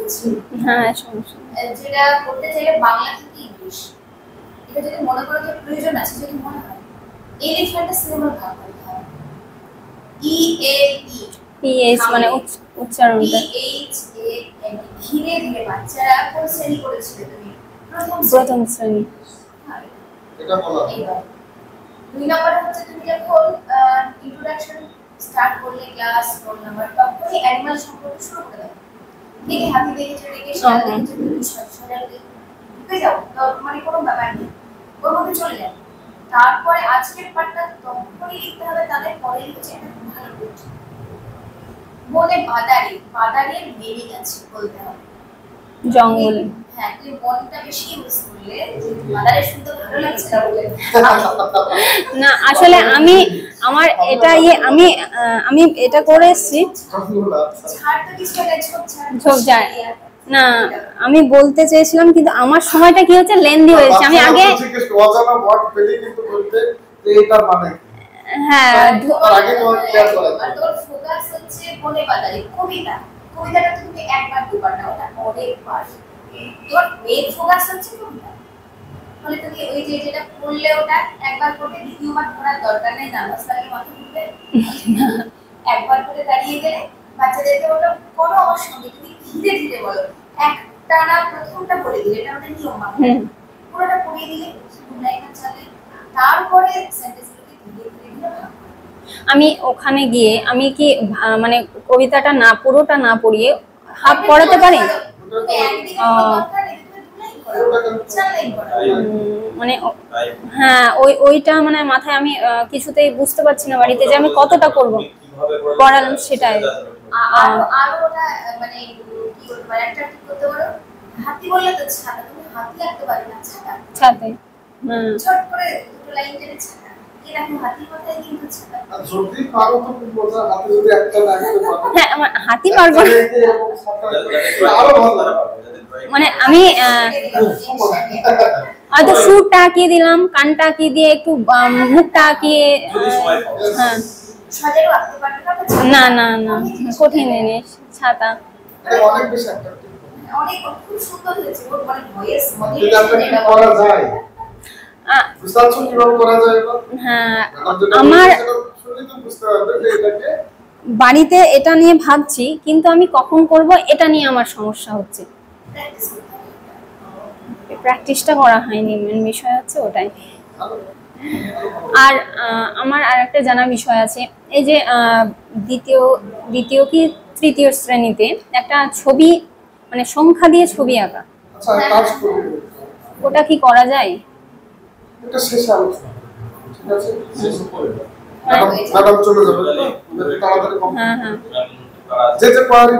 বলছি। হ্যাঁ সমস্যা যেটা করতে চাইলে বাংলা থেকে ইংলিশ, এটা যদি মনে করো যে প্রয়োজন আছে, যদি মনে হয় এলিফ্যান্টটা সিনেমার ভাগ করতে হবে। পিএস মানে উচ্চারণটা ধীরে ধীরে বাচ্চারা কোন শ্রেণী করেছিল তুমি? প্রথম শ্রেণী। এটা বলা এবার 2 নম্বরে হচ্ছে তুমি যখন ইন্ট্রোডাকশন স্টার্ট করলে ক্লাস 4 নাম্বার, তখনই অ্যানিমাল সম্পর্কে শুরু করে দাও। দেখে হাতি দেখেছো, দেখে শিয়াল দেখেছো, তুমি সজাল ঢুকে যাও, তো মানে কোনো ব্যাপার নেই, ওর মধ্যে চলে যাও। তারপরে আজকের পাঠটা তখনই লিখতে হবে, তাদের পরে লিখছে এটা খুব ভালো করছে। বনে বাদারি মিনিং আছে বলতে হবে, জঙ্গল। হ্যাঁ, তুমি বনটা বেশি ইউজ করলে যে বাদারে শুনতে ভালো লাগছে না বলে না আসলে আমি আমার এটা আমি এটা করে এসেছি। ছাড় তো কিছু না, ঝোপ যায় না, আমি বলতে চেয়েছিলাম কিন্তু আমার সময়টা কি হচ্ছে লেন্দি হয়েছে। আমি আগে অজানা ওয়ার্ড পেলে কিন্তু বলতে যে এটা মানে হ্যাঁ তার আগে তোমার ক্লিয়ার করা আর তোর ফোকাস হচ্ছে বনে বাদারি কবিতাটা তুমি একবার দুবার না, ওটা অনেকবার। তোর মেইন ফোকাস হচ্ছে কবিতা, মানে তুমি ওই যে যেটা পড়লে ওটা একবার পড়ে দ্বিতীয়বার পড়ার দরকার নেই, নার্ভাস লাগে মাথা ঘুরবে, একবার করে দাঁড়িয়ে গেলে বাচ্চাদেরকে বলো কোনো আমার সঙ্গে তুমি ধীরে ধীরে বলো, একটা না প্রথমটা পড়ে দিলে, এটা আমাদের নিয়ম বাংলা, পুরোটা পড়িয়ে দিলে লাইনটা চলে, তারপরে সেন্টেন্সগুলোকে ধীরে ধীরে ভাগ। আমি ওখানে গিয়ে আমি কি মানে কবিতাটা না পুরোটা না পড়িয়ে হাফ পড়াতে পারি? মানে হ্যাঁ ওইটা মানে মাথায় আমি কিছুতেই বুঝতে পারছি না বাড়িতে যে আমি কতটা করব, পড়ালাম সেটাই। আর ওটা মানে কি বলতে পারে, একটা ঠিক করতে পারো, হাতি বললে তো ছাতা, তুমি হাতি আঁকতে পারবে না, ছাতা ছোট করে দুটো লাইন টেনে ছাতা, এরকম হাতি কথাই কিন্তু ছাতা। আর যদি পারো তো বোঝা, হাতি যদি একটা না আঁকতে পারো, হ্যাঁ আমার হাতি পারবো না, আরো ভালো। মানে আমি হয়তো সুরটা আঁকিয়ে দিলাম, কানটা আঁকিয়ে দিয়ে একটু মুখটা আঁকিয়ে, হ্যাঁ সাজানো আঁকতে পারবে না না না কঠিন জিনিস ছাতা। এটা অনেক বেশি একটা অনেক খুব সুন্দর হয়েছে, ওর মানে ভয়েস এটা মডেলেশন করা যায়, বুঝতে কিভাবে করা যায় না? হ্যাঁ আমার শুনলে তো বুঝতে পারবে যে এটাকে বাড়িতে এটা নিয়ে ভাবছি, কিন্তু আমি কখন করব এটা নিয়ে আমার সমস্যা হচ্ছে, প্র্যাকটিসটা করা হয়নি, মেন বিষয় হচ্ছে ওটাই। আর আমার আরেকটা জানার বিষয় আছে, এই যে দ্বিতীয় কি তৃতীয় শ্রেণীতে একটা ছবি মানে সংখ্যা দিয়ে ছবি আঁকা, আচ্ছা কাজ করব, ওটা কি করা যায়? এটা শেষে আলোচনা, ঠিক আছে? শেষে করে ম্যাডাম চলে যাবে, তাড়াতাড়ি। হ্যাঁ হ্যাঁ যে পারি